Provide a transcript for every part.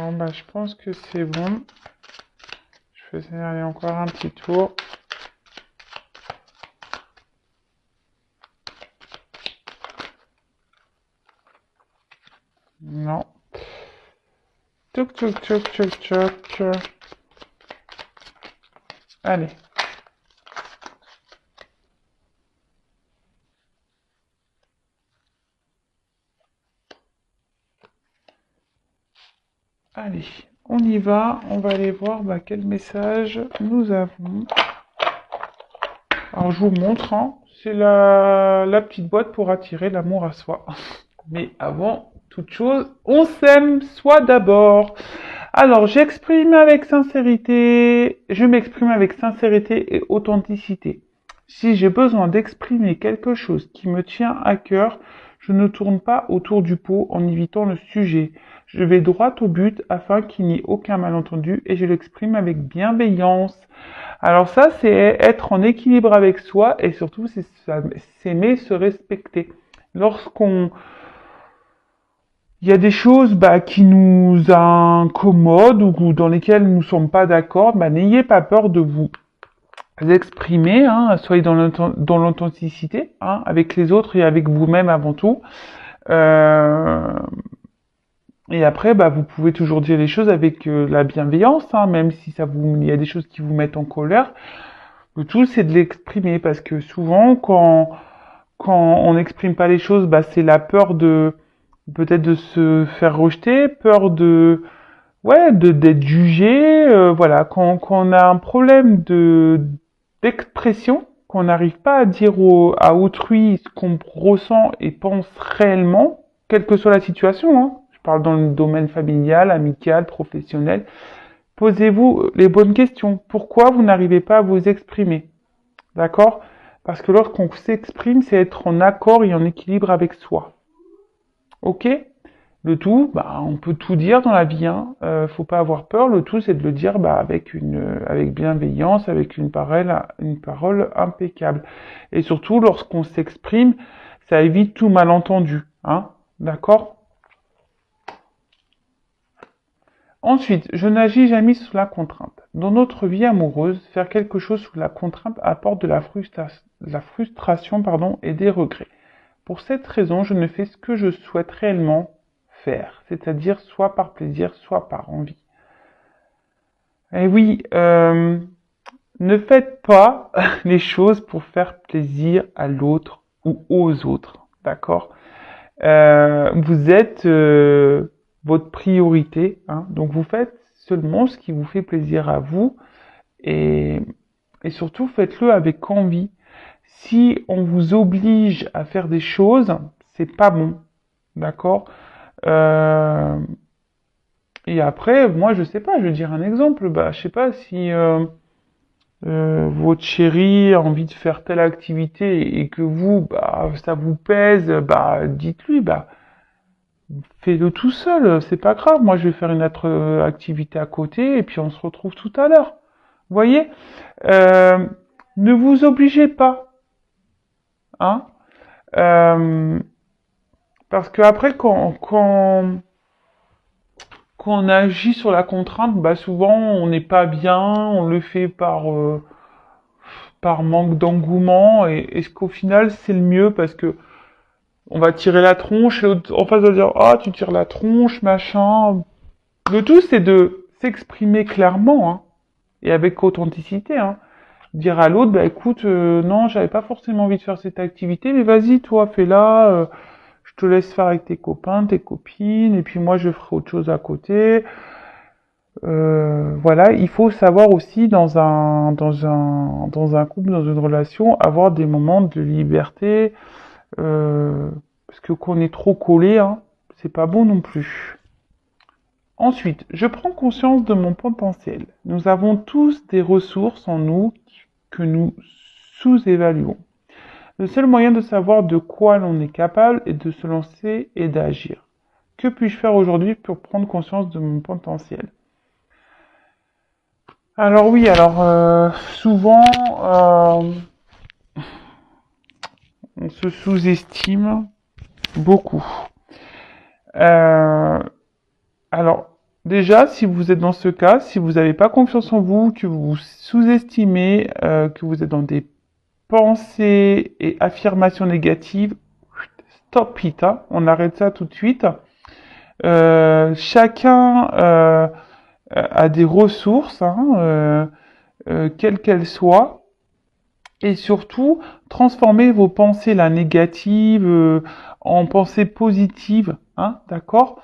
Non, bah, je pense que c'est bon. Je vais aller encore un petit tour. Non. Tchouk, tchouk, tchouk, tchouk, tchouk. Allez. Allez, on y va. On va aller voir quel message nous avons. Alors, je vous montre. Hein. C'est la petite boîte pour attirer l'amour à soi. Mais avant toute chose, on s'aime soi d'abord. Alors, je m'exprime avec sincérité et authenticité. Si j'ai besoin d'exprimer quelque chose qui me tient à cœur, je ne tourne pas autour du pot en évitant le sujet. Je vais droit au but afin qu'il n'y ait aucun malentendu et je l'exprime avec bienveillance. Alors ça, c'est être en équilibre avec soi et surtout, c'est s'aimer, se respecter. Lorsqu'on il y a des choses qui nous incommodent ou dans lesquelles nous ne sommes pas d'accord, n'ayez pas peur de vous exprimer, hein, soyez dans l'authenticité, hein, avec les autres et avec vous-même avant tout. Et après, vous pouvez toujours dire les choses avec la bienveillance, hein, même si il y a des choses qui vous mettent en colère. Le tout, c'est de l'exprimer parce que souvent, quand on n'exprime pas les choses, c'est la peur peut-être de se faire rejeter, peur d'être jugé, voilà, quand on a un problème d'expression, qu'on n'arrive pas à dire à autrui ce qu'on ressent et pense réellement, quelle que soit la situation, hein, je parle dans le domaine familial, amical, professionnel, posez-vous les bonnes questions. Pourquoi vous n'arrivez pas à vous exprimer? D'accord? Parce que lorsqu'on s'exprime, c'est être en accord et en équilibre avec soi. Ok? Le tout, on peut tout dire dans la vie, hein. Faut pas avoir peur. Le tout, c'est de le dire avec bienveillance, avec une parole impeccable. Et surtout, lorsqu'on s'exprime, ça évite tout malentendu, hein. D'accord? Ensuite, je n'agis jamais sous la contrainte. Dans notre vie amoureuse, faire quelque chose sous la contrainte apporte de la frustration, et des regrets. Pour cette raison, je ne fais ce que je souhaite réellement faire, c'est-à-dire soit par plaisir, soit par envie. Et oui, ne faites pas les choses pour faire plaisir à l'autre ou aux autres, d'accord? Vous êtes votre priorité, hein, donc vous faites seulement ce qui vous fait plaisir à vous et surtout faites-le avec envie. Si on vous oblige à faire des choses, c'est pas bon, d'accord? Et après, moi, je sais pas, je vais dire un exemple. Je sais pas si votre chéri a envie de faire telle activité et que vous, ça vous pèse, dites-lui, fais-le tout seul, c'est pas grave. Moi, je vais faire une autre activité à côté et puis on se retrouve tout à l'heure. Vous voyez? Ne vous obligez pas, hein? Parce que après, quand on agit sur la contrainte, souvent on n'est pas bien, on le fait par manque d'engouement, et est-ce qu'au final c'est le mieux parce que on va tirer la tronche et l'autre en face va dire ah tu tires la tronche machin. Le tout c'est de s'exprimer clairement, hein, et avec authenticité, hein. Dire à l'autre écoute non j'avais pas forcément envie de faire cette activité mais vas-y toi fais-la. Je te laisse faire avec tes copains, tes copines, et puis moi je ferai autre chose à côté. Voilà, il faut savoir aussi dans un couple, dans une relation, avoir des moments de liberté, parce que quand on est trop collé, hein, c'est pas bon non plus. Ensuite, je prends conscience de mon potentiel. Nous avons tous des ressources en nous que nous sous-évaluons. Le seul moyen de savoir de quoi l'on est capable est de se lancer et d'agir. Que puis-je faire aujourd'hui pour prendre conscience de mon potentiel? Alors oui, souvent on se sous-estime beaucoup. Alors déjà, si vous êtes dans ce cas, si vous n'avez pas confiance en vous, que vous vous sous-estimez, que vous êtes dans des pensées et affirmations négatives, stop it, hein, on arrête ça tout de suite. Chacun a des ressources, hein, quelles qu'elles soient. Et surtout, transformez vos pensées là, négatives en pensées positives, hein, d'accord.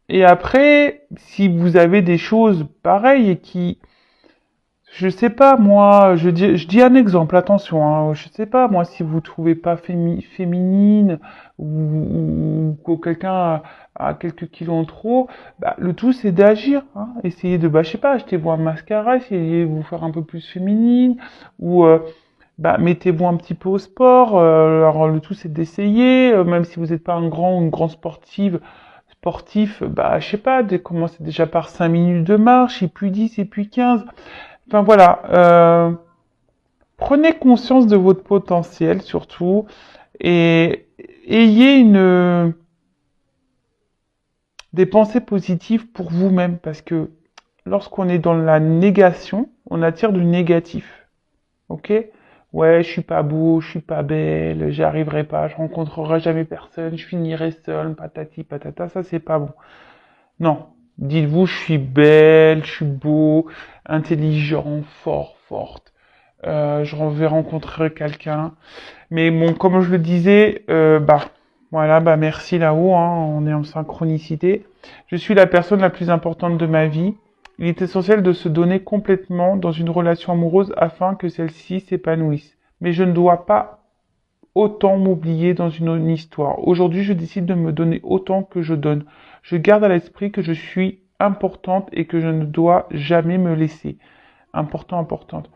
Et après, si vous avez des choses pareilles et qui, je sais pas moi, je dis un exemple, attention, hein, je sais pas moi si vous trouvez pas féminine ou que quelqu'un a quelques kilos en trop, bah, le tout c'est d'agir, hein, essayez de, bah, je sais pas, achetez-vous un mascara, essayez de vous faire un peu plus féminine ou bah, mettez-vous un petit peu au sport. Alors le tout c'est d'essayer, même si vous n'êtes pas un grand ou une grande sportif, bah je sais pas, commencez déjà par 5 minutes de marche, et puis 10, et puis 15. Enfin voilà, prenez conscience de votre potentiel surtout et ayez des pensées positives pour vous-même parce que lorsqu'on est dans la négation, on attire du négatif. Ok? Ouais, je suis pas beau, je suis pas belle, j'y arriverai pas, je rencontrerai jamais personne, je finirai seule, patati patata, ça c'est pas bon. Non, dites-vous, je suis belle, je suis beau, intelligent, fort, forte. Je vais rencontrer quelqu'un. Mais bon, comme je le disais, bah voilà, bah merci là-haut, hein, on est en synchronicité. Je suis la personne la plus importante de ma vie. Il est essentiel de se donner complètement dans une relation amoureuse afin que celle-ci s'épanouisse. Mais je ne dois pas autant m'oublier dans une histoire. Aujourd'hui, je décide de me donner autant que je donne. Je garde à l'esprit que je suis importante et que je ne dois jamais me laisser. Important, importante.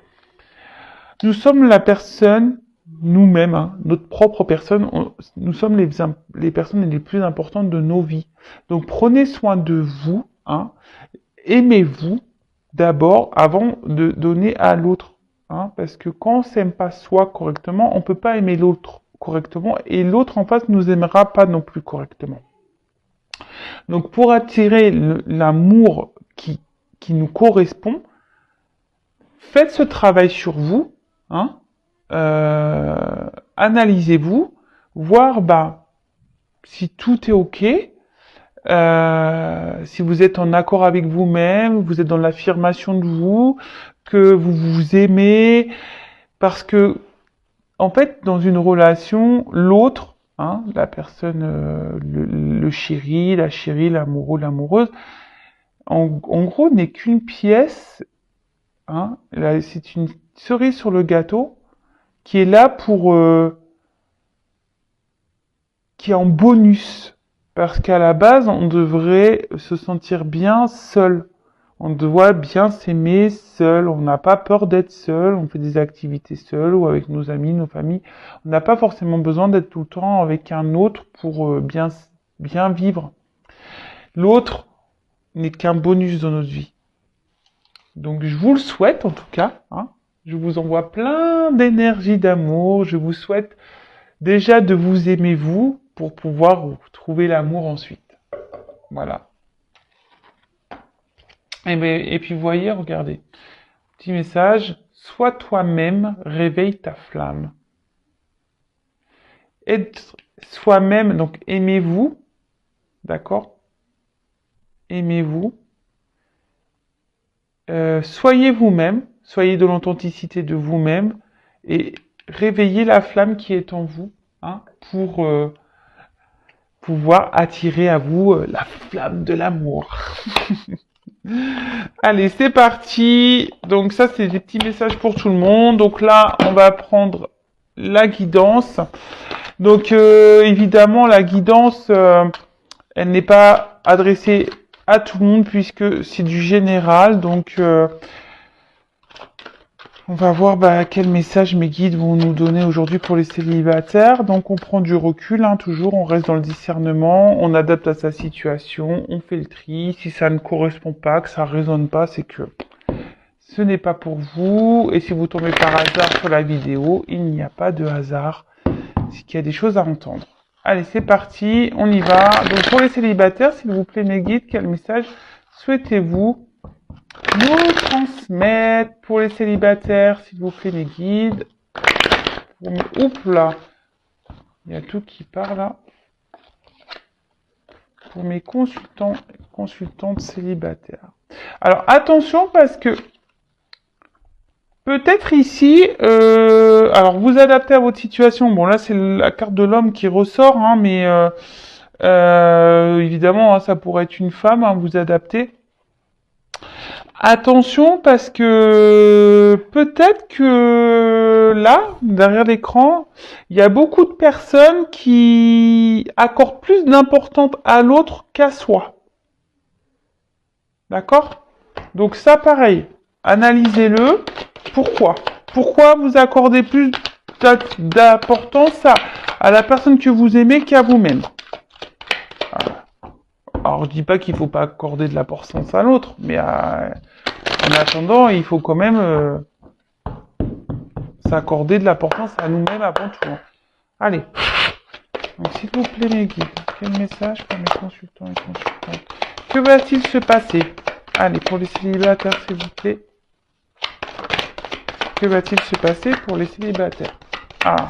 Nous sommes la personne, nous-mêmes, hein, notre propre personne, nous sommes les personnes les plus importantes de nos vies. Donc prenez soin de vous, hein, aimez-vous d'abord avant de donner à l'autre. Hein, parce que quand on s'aime pas soi correctement, on peut pas aimer l'autre correctement et l'autre en face nous aimera pas non plus correctement. Donc pour attirer l'amour qui nous correspond, faites ce travail sur vous, hein, analysez-vous, voir bah, si tout est ok, si vous êtes en accord avec vous-même, vous êtes dans l'affirmation de vous, que vous vous aimez, parce que en fait, dans une relation, l'autre, hein, la personne, le chéri, la chérie, l'amoureux, l'amoureuse, en gros, n'est qu'une pièce, hein, c'est une cerise sur le gâteau qui est là pour, qui est en bonus, parce qu'à la base, on devrait se sentir bien seul. On doit bien s'aimer seul, on n'a pas peur d'être seul, on fait des activités seul ou avec nos amis, nos familles. On n'a pas forcément besoin d'être tout le temps avec un autre pour bien vivre. L'autre n'est qu'un bonus dans notre vie. Donc je vous le souhaite en tout cas. Hein. Je vous envoie plein d'énergie, d'amour. Je vous souhaite déjà de vous aimer vous pour pouvoir trouver l'amour ensuite. Voilà. Et puis vous voyez, regardez. Petit message. Sois toi-même, réveille ta flamme. Être soi-même, donc aimez-vous. D'accord? Aimez-vous. Soyez vous-même. Soyez de l'authenticité de vous-même. Et réveillez la flamme qui est en vous. Hein, pour pouvoir attirer à vous la flamme de l'amour. Allez, c'est parti. Donc ça, c'est des petits messages pour tout le monde. Donc là, on va prendre la guidance. Donc évidemment, la guidance, elle n'est pas adressée à tout le monde puisque c'est du général. Donc on va voir quel message mes guides vont nous donner aujourd'hui pour les célibataires. Donc on prend du recul, hein, toujours, on reste dans le discernement, on adapte à sa situation, on fait le tri. Si ça ne correspond pas, que ça ne résonne pas, c'est que ce n'est pas pour vous. Et si vous tombez par hasard sur la vidéo, il n'y a pas de hasard, c'est qu'il y a des choses à entendre. Allez, c'est parti, on y va. Donc pour les célibataires, s'il vous plaît, mes guides, quel message souhaitez-vous nous transmettre pour les célibataires, s'il vous plaît, mes guides? Oups là, il y a tout qui part là. Pour mes consultants et consultantes célibataires. Alors attention parce que peut-être ici, alors vous adaptez à votre situation. Bon là c'est la carte de l'homme qui ressort, hein, mais évidemment hein, ça pourrait être une femme, hein, vous adaptez. Attention parce que peut-être que là, derrière l'écran, il y a beaucoup de personnes qui accordent plus d'importance à l'autre qu'à soi. D'accord? Donc ça, pareil, analysez-le. Pourquoi? Pourquoi vous accordez plus d'importance à la personne que vous aimez qu'à vous-même? Alors, je dis pas qu'il faut pas accorder de l'importance à l'autre, mais en attendant, il faut quand même s'accorder de l'importance à nous-mêmes avant tout. Allez. Donc, s'il vous plaît, mes guides, quel message pour mes consultants et consultantes? Que va-t-il se passer? Allez, pour les célibataires, s'il vous plaît. Que va-t-il se passer pour les célibataires? Ah.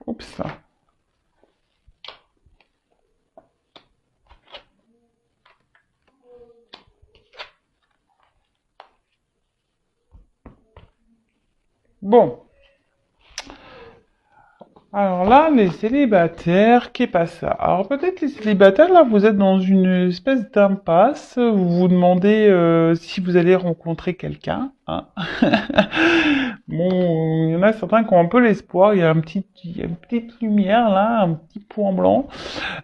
Oups. Bon. Alors là, les célibataires, qu'est pas ça? Alors peut-être les célibataires, là, vous êtes dans une espèce d'impasse. Vous vous demandez si vous allez rencontrer quelqu'un. Hein. Bon, il y en a certains qui ont un peu l'espoir. Il y a une petite lumière là, un petit point blanc.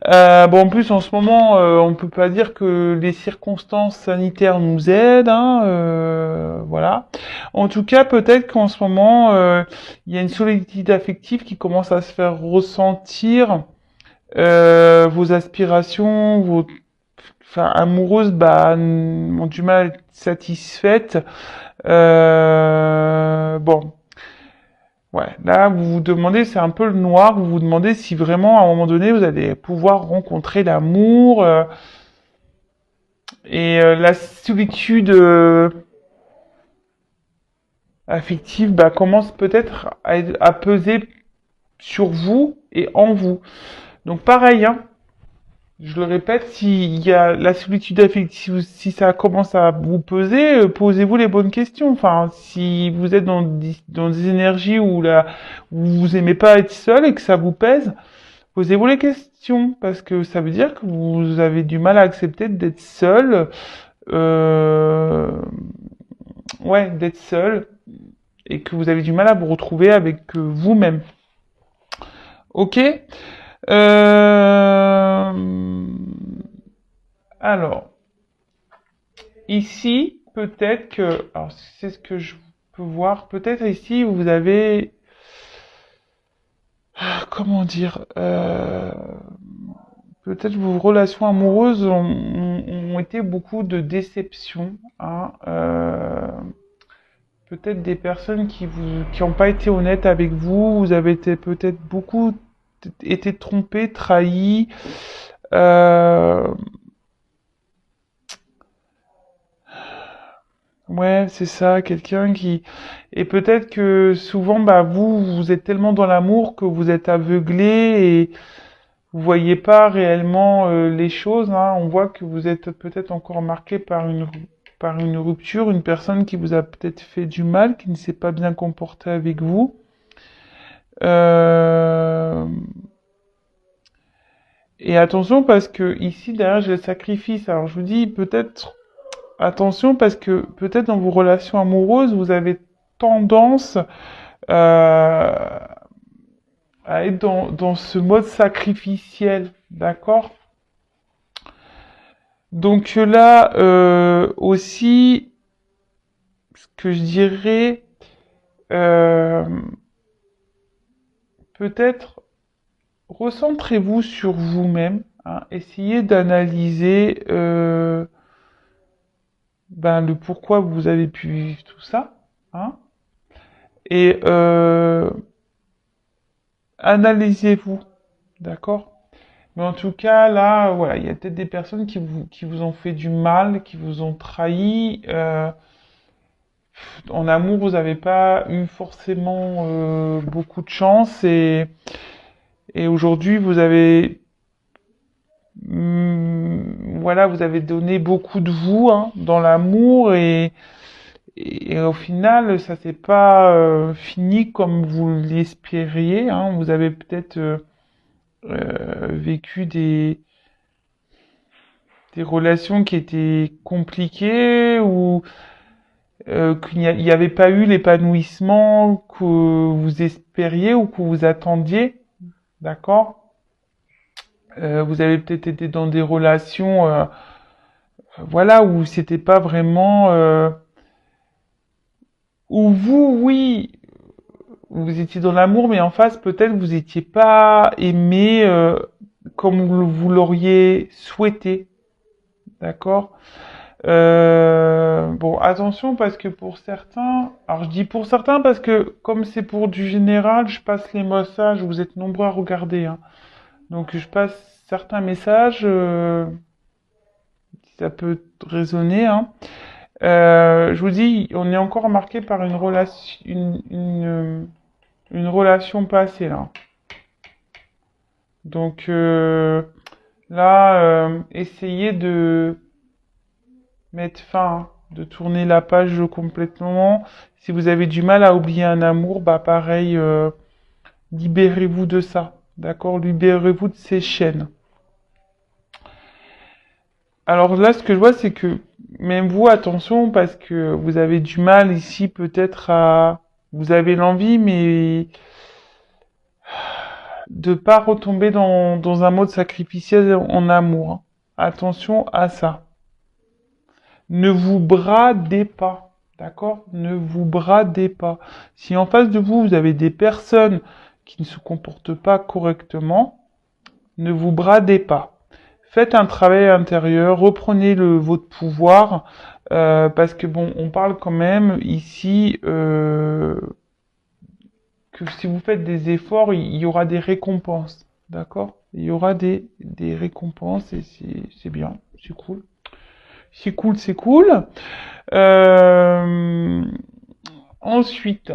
Bon, en plus, en ce moment, on peut pas dire que les circonstances sanitaires nous aident. Hein, voilà. En tout cas, peut-être qu'en ce moment, il y a une solitude affective qui commence à se faire ressentir. Vos aspirations, enfin, amoureuses, bah, ont du mal à être satisfaites. Bon, ouais, là, vous vous demandez, c'est un peu le noir, vous vous demandez si vraiment, à un moment donné, vous allez pouvoir rencontrer l'amour et la solitude affective bah, commence peut-être à peser sur vous et en vous. Donc pareil, hein, je le répète, s'il y a la solitude affective, si ça commence à vous peser, posez-vous les bonnes questions. Enfin, si vous êtes dans des énergies où vous aimez pas être seul et que ça vous pèse, posez-vous les questions parce que ça veut dire que vous avez du mal à accepter d'être seul, euh, ouais, d'être seul et que vous avez du mal à vous retrouver avec vous-même. Ok? Alors, ici, peut-être que, alors c'est ce que je peux voir, peut-être ici vous avez, comment dire, peut-être vos relations amoureuses ont été beaucoup de déceptions, hein, peut-être des personnes qui n'ont pas été honnêtes avec vous, vous avez été peut-être beaucoup été trompés, trahis, euh, ouais, c'est ça, quelqu'un qui... Et peut-être que souvent, bah, vous êtes tellement dans l'amour que vous êtes aveuglé et vous voyez pas réellement les choses, hein. On voit que vous êtes peut-être encore marqué par une rupture, une personne qui vous a peut-être fait du mal, qui ne s'est pas bien comportée avec vous. Euh, Et attention parce que ici derrière j'ai le sacrifice. Alors je vous dis peut-être attention parce que peut-être dans vos relations amoureuses vous avez tendance à être dans ce mode sacrificiel, d'accord? Donc là aussi ce que je dirais euh, peut-être recentrez-vous sur vous-même, hein, essayez d'analyser le pourquoi vous avez pu vivre tout ça, hein, et analysez-vous, d'accord? Mais en tout cas, là, voilà, il y a peut-être des personnes qui vous ont fait du mal, qui vous ont trahi. En amour, vous n'avez pas eu forcément beaucoup de chance et aujourd'hui, vous avez voilà, vous avez donné beaucoup de vous hein, dans l'amour et au final, ça s'est pas fini comme vous l'espériez. Hein. Vous avez peut-être vécu des relations qui étaient compliquées ou qu'il n'y avait pas eu l'épanouissement que vous espériez ou que vous attendiez. D'accord? Vous avez peut-être été dans des relations voilà, où c'était pas vraiment... où vous, oui, vous étiez dans l'amour, mais en face, peut-être vous étiez pas aimé comme vous l'auriez souhaité. D'accord? Bon, attention parce que pour certains, alors je dis pour certains parce que comme c'est pour du général, je passe les messages, vous êtes nombreux à regarder, hein. Donc je passe certains messages, si ça peut résonner, hein. Je vous dis, on est encore marqué par une relation, une relation passée là. Donc là, essayez de mettre fin, hein, de tourner la page complètement. Si vous avez du mal à oublier un amour, bah pareil, libérez-vous de ça, d'accord? Libérez-vous de ces chaînes. Alors là, ce que je vois, c'est que même vous, attention, parce que vous avez du mal ici peut-être à... Vous avez l'envie, mais de pas retomber dans un mode sacrificiel en amour, hein. Attention à ça. Ne vous bradez pas, d'accord? Ne vous bradez pas. Si en face de vous, vous avez des personnes qui ne se comportent pas correctement, ne vous bradez pas. Faites un travail intérieur, reprenez votre pouvoir, parce que bon, on parle quand même ici que si vous faites des efforts, il y aura des récompenses, d'accord? Il y aura des récompenses et c'est bien, c'est cool. C'est cool, c'est cool. Euh, ensuite,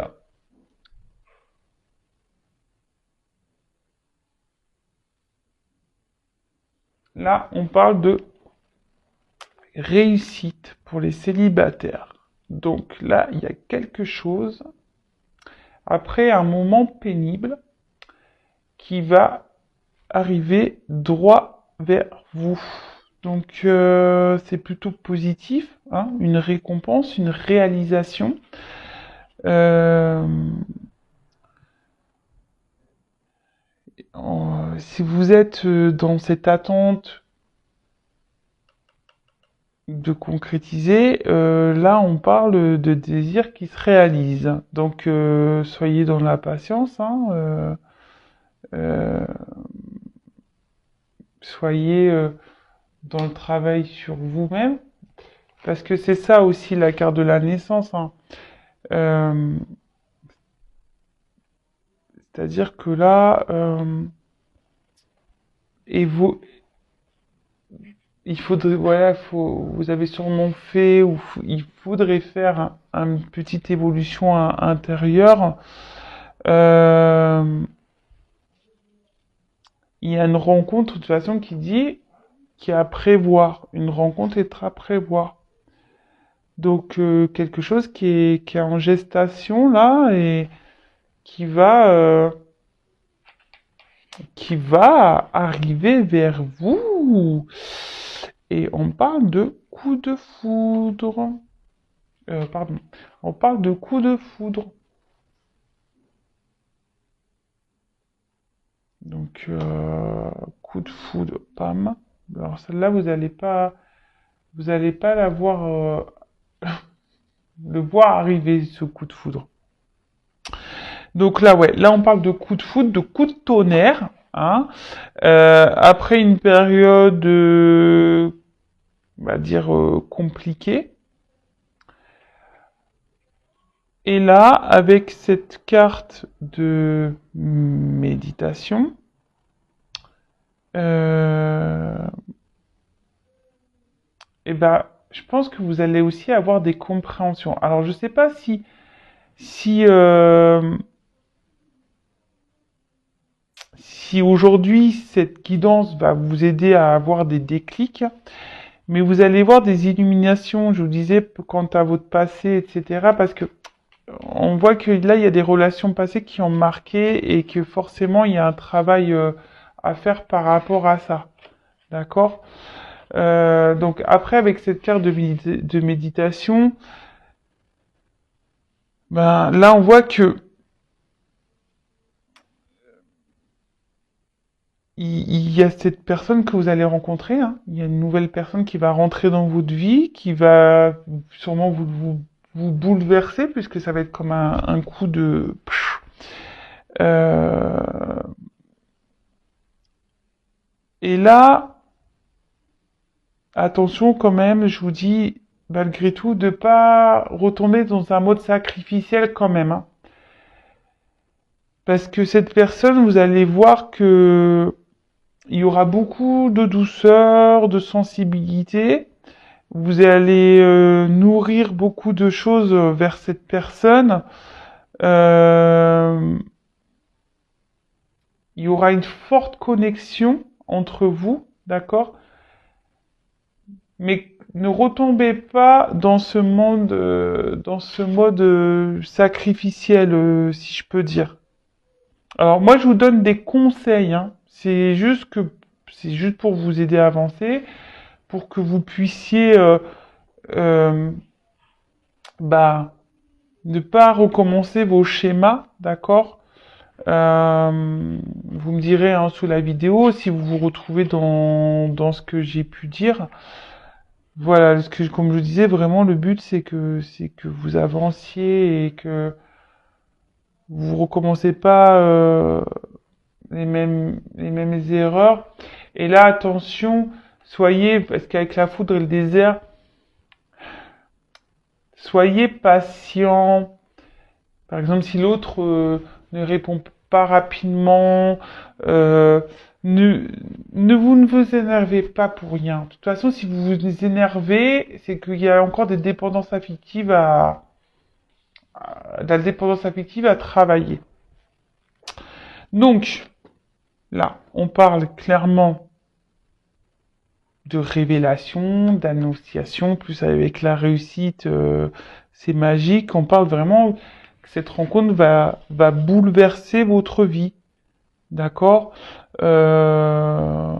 là, on parle de réussite pour les célibataires. Donc là, il y a quelque chose, après un moment pénible, qui va arriver droit vers vous. Donc c'est plutôt positif, hein, une récompense, une réalisation. Euh, si vous êtes dans cette attente de concrétiser, là on parle de désirs qui se réalisent. Donc soyez dans la patience, hein, euh, soyez dans le travail sur vous-même, parce que c'est ça aussi la carte de la naissance, hein. Euh, c'est-à-dire que là, et vous, il faudrait, voilà, vous avez sûrement fait, ou il faudrait faire une petite évolution intérieure. Euh, il y a une rencontre de toute façon qui dit qu'il y a à prévoir. Une rencontre est à prévoir. Donc quelque chose qui est en gestation là et qui va qui va arriver vers vous. Et on parle de coup de foudre. Pardon. On parle de coup de foudre. Donc, coup de foudre, pam. Alors celle-là, vous allez pas la voir, le voir arriver, ce coup de foudre. Donc là, ouais, là on parle de coup de foudre, de coup de tonnerre, hein. Après une période, on va dire, compliquée. Et là, avec cette carte de méditation, euh, et ben, je pense que vous allez aussi avoir des compréhensions. Alors, je sais pas si, si aujourd'hui cette guidance va vous aider à avoir des déclics, mais vous allez voir des illuminations, je vous disais, quant à votre passé, etc. Parce que on voit que là, il y a des relations passées qui ont marqué et que forcément, il y a un travail à faire par rapport à ça. D'accord? Donc après, avec cette carte de méditation, ben, là, on voit que il y a cette personne que vous allez rencontrer, hein. Il y a une nouvelle personne qui va rentrer dans votre vie, qui va sûrement vous bouleverser, puisque ça va être comme un coup de... Euh, et là, attention quand même, je vous dis, malgré tout, de pas retomber dans un mode sacrificiel quand même, hein. Parce que cette personne, vous allez voir que il y aura beaucoup de douceur, de sensibilité. Vous allez nourrir beaucoup de choses vers cette personne. Euh, il y aura une forte connexion entre vous, d'accord? Mais ne retombez pas dans ce monde, dans ce mode sacrificiel, si je peux dire. Alors moi, je vous donne des conseils, hein. C'est juste pour vous aider à avancer, pour que vous puissiez, euh, bah, ne pas recommencer vos schémas, d'accord? Vous me direz hein, sous la vidéo si vous vous retrouvez dans ce que j'ai pu dire. Voilà, comme je vous disais, vraiment le but c'est que vous avanciez et que vous recommencez pas les mêmes erreurs. Et là, attention, soyez, parce qu'avec la foudre et le désert, soyez patient. Par exemple, si l'autre ne répond pas rapidement, euh, ne, ne vous énervez pas pour rien. De toute façon, si vous vous énervez, c'est qu'il y a encore des dépendances affectives de la dépendance affective à travailler. Donc, là, on parle clairement de révélation, d'annonciation, plus avec la réussite, c'est magique. On parle vraiment que cette rencontre va bouleverser votre vie, d'accord? euh,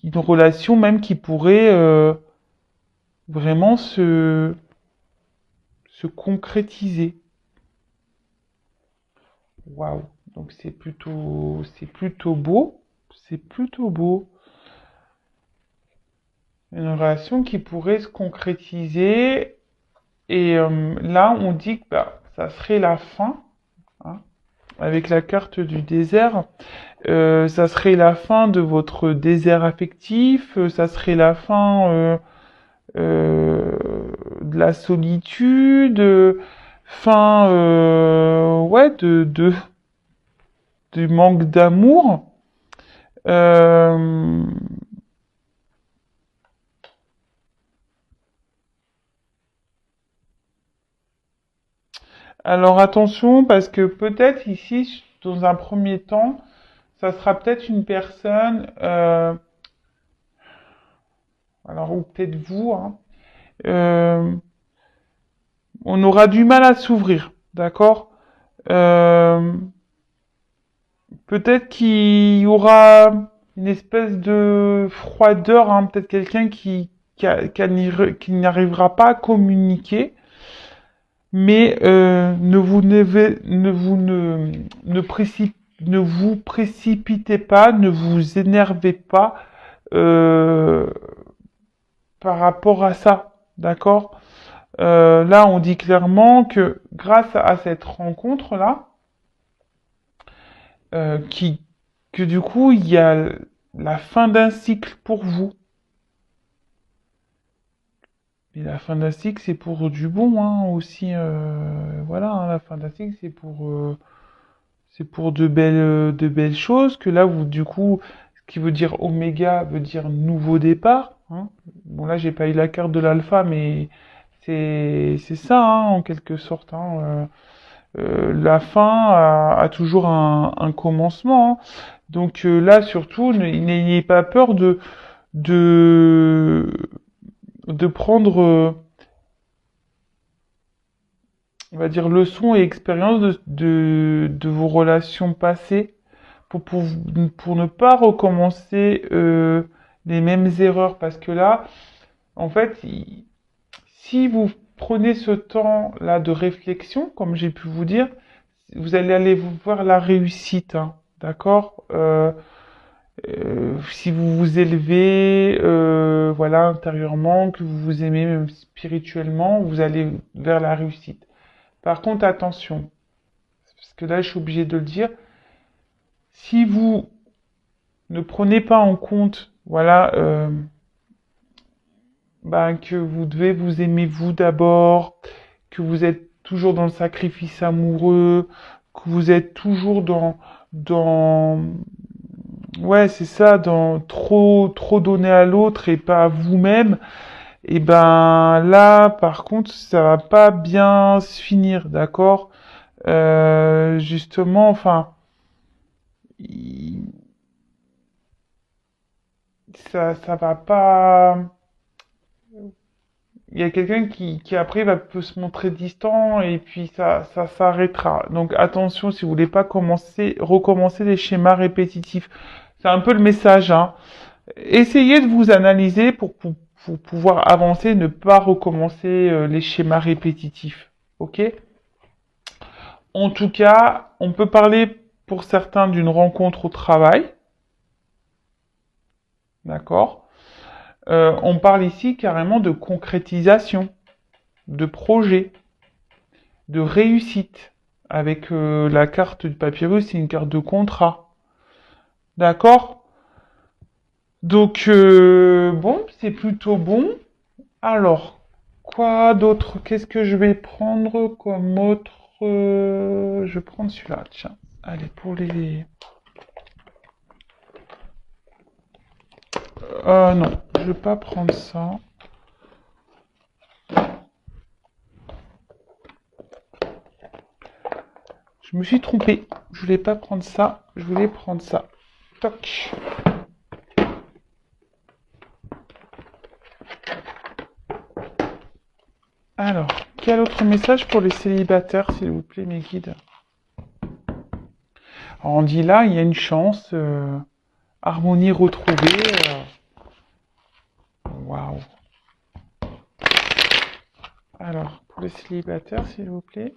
une relation même qui pourrait vraiment se concrétiser. Waouh! Donc c'est plutôt beau, c'est plutôt beau. Une relation qui pourrait se concrétiser. Et là, on dit que bah, ça serait la fin, hein, avec la carte du désert. Ça serait la fin de votre désert affectif, ça serait la fin euh, de la solitude, fin ouais, du manque d'amour. Euh, alors attention, parce que peut-être ici, dans un premier temps, ça sera peut-être une personne, alors ou peut-être vous, hein, euh, on aura du mal à s'ouvrir, d'accord? Euh, peut-être qu'il y aura une espèce de froideur, hein, peut-être quelqu'un qui n'arrivera pas à communiquer, mais ne vous précipitez pas, ne vous énervez pas euh, par rapport à ça, d'accord? Là, on dit clairement que grâce à cette rencontre-là, euh, qui, que du coup, il y a la fin d'un cycle pour vous. Et la fin d'un cycle, c'est pour du bon, hein, aussi. Voilà, hein, la fin d'un cycle, c'est pour de belles choses. Que là, vous, du coup, ce qui veut dire oméga veut dire nouveau départ. Hein. Bon, là, j'ai pas eu la carte de l'alpha, mais c'est ça, hein, en quelque sorte. Hein. La fin a toujours un commencement. Hein. Donc là, surtout, n'ayez pas peur de, de prendre, on va dire, leçons et expériences de vos relations passées pour ne pas recommencer les mêmes erreurs. Parce que là, en fait, si vous prenez ce temps-là de réflexion, comme j'ai pu vous dire, vous allez aller vous voir la réussite, hein, d'accord? Si vous vous élevez, voilà, intérieurement, que vous vous aimez même spirituellement, vous allez vers la réussite. Par contre, attention, parce que là, je suis obligé de le dire, si vous ne prenez pas en compte, voilà, ben, que vous devez vous aimer vous d'abord, que vous êtes toujours dans le sacrifice amoureux, que vous êtes toujours dans, ouais, c'est ça, dans trop donner à l'autre et pas à vous-même, et ben là, par contre, ça va pas bien se finir, d'accord? Justement, enfin, il- ça va pas. Il y a quelqu'un qui après peut se montrer distant et puis ça s'arrêtera. Donc attention si vous voulez pas recommencer les schémas répétitifs. C'est un peu le message, hein. Essayez de vous analyser pour pouvoir avancer, ne pas recommencer les schémas répétitifs. Ok? En tout cas, on peut parler pour certains d'une rencontre au travail. D'accord? On parle ici carrément de concrétisation, de projet, de réussite. Avec la carte du papyrus, c'est une carte de contrat. D'accord? Donc, bon, c'est plutôt bon. Alors, quoi d'autre? Qu'est-ce que je vais prendre comme autre? Je vais prendre celui-là, tiens. Allez, pour les... non, je vais pas prendre ça. Je me suis trompé. Je voulais pas prendre ça. Je voulais prendre ça. Toc. Alors, quel autre message pour les célibataires, s'il vous plaît, mes guides? Alors, on dit là, il y a une chance. Harmonie retrouvée. Waouh. Alors, pour les célibataires, s'il vous plaît.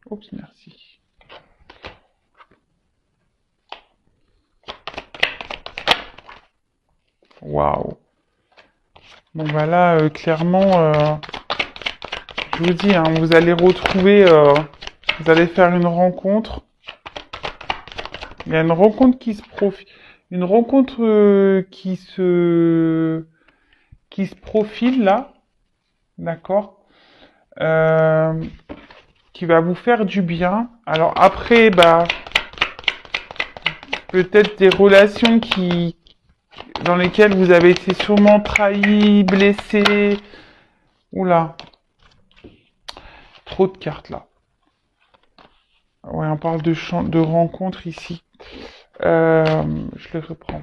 Oups, merci. Waouh. Bon, bah là, clairement, je vous dis, hein, vous allez retrouver, vous allez faire une rencontre. Il y a une rencontre qui se profile, une rencontre qui se profile là, d'accord, euh, qui va vous faire du bien. Alors après, bah, peut-être des relations dans lesquelles vous avez été sûrement trahi, blessé. Oula. trop de cartes là. Ouais, on parle de rencontres ici. Je le reprends.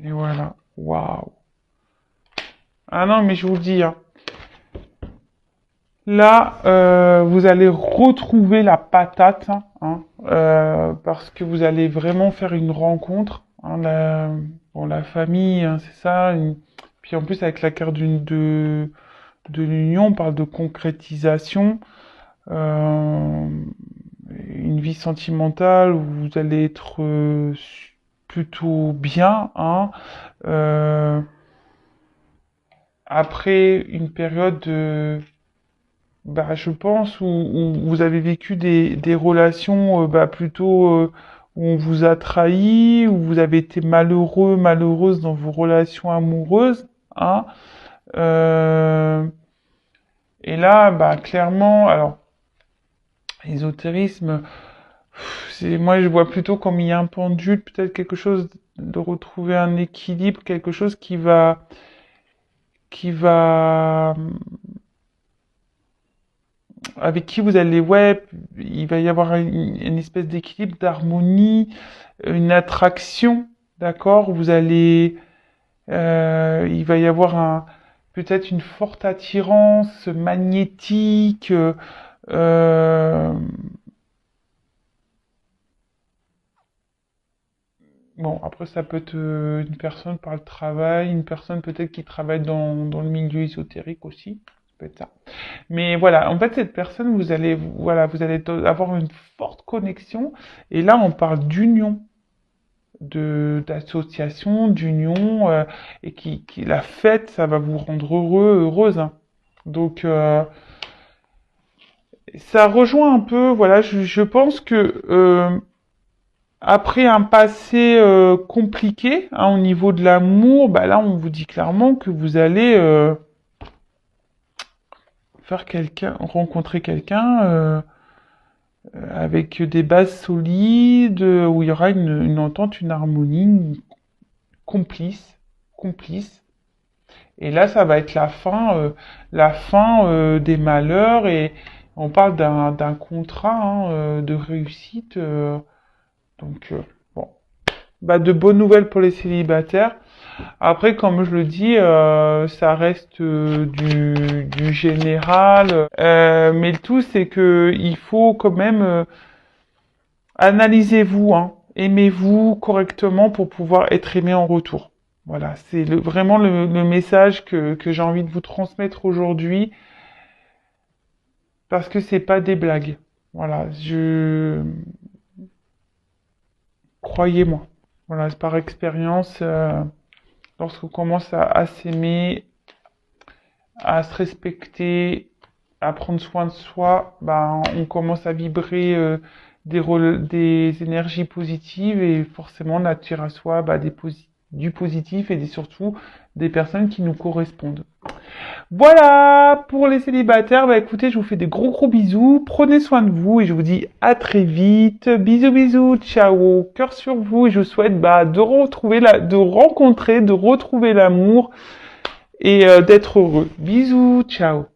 Et voilà. Waouh. Ah non, mais je vous le dis, hein. Là, vous allez retrouver la patate, hein, parce que vous allez vraiment faire une rencontre. Hein, bon, la famille, hein, c'est ça. Puis en plus, avec la carte de l'union, on parle de concrétisation. Euh, une vie sentimentale où vous allez être plutôt bien. Hein, après une période de bah, je pense où vous avez vécu des relations plutôt où on vous a trahi, où vous avez été malheureux, malheureuse dans vos relations amoureuses, hein. Euh, et là, bah, clairement, alors, l'ésotérisme, c'est, moi je vois plutôt comme il y a un pendule, peut-être quelque chose de retrouver un équilibre, quelque chose qui va avec qui vous allez, ouais, il va y avoir une espèce d'équilibre, d'harmonie, une attraction, d'accord? Vous allez, il va y avoir peut-être une forte attirance magnétique. Euh, bon, après ça peut être une personne par le travail, une personne peut-être qui travaille dans le milieu ésotérique aussi. Ça peut être ça. Mais voilà, en fait, cette personne, voilà, vous allez avoir une forte connexion. Et là, on parle d'union, d'association, d'union, et la fête, ça va vous rendre heureux, heureuse. Hein. Donc, ça rejoint un peu, voilà, je pense que après un passé compliqué, hein, au niveau de l'amour, bah là, on vous dit clairement que vous allez rencontrer quelqu'un. Avec des bases solides, où il y aura une entente, une harmonie complice, complice. Et là, ça va être la fin des malheurs et on parle d'un contrat hein, de réussite. Donc, bon, bah, de bonnes nouvelles pour les célibataires. Après, comme je le dis, ça reste du général. Mais le tout, c'est que il faut quand même analysez-vous, hein, aimez-vous correctement pour pouvoir être aimé en retour. Voilà, c'est vraiment le message que j'ai envie de vous transmettre aujourd'hui, parce que c'est pas des blagues. Voilà, croyez-moi. Voilà, c'est par expérience, lorsqu'on commence à s'aimer, à se respecter, à prendre soin de soi, ben, on commence à vibrer des énergies positives et forcément on attire à soi du positif et surtout des personnes qui nous correspondent. Voilà pour les célibataires. Bah écoutez, je vous fais des gros bisous. Prenez soin de vous et je vous dis à très vite. Bisous bisous, ciao, cœur sur vous et je vous souhaite de rencontrer, de retrouver l'amour et d'être heureux. Bisous, ciao.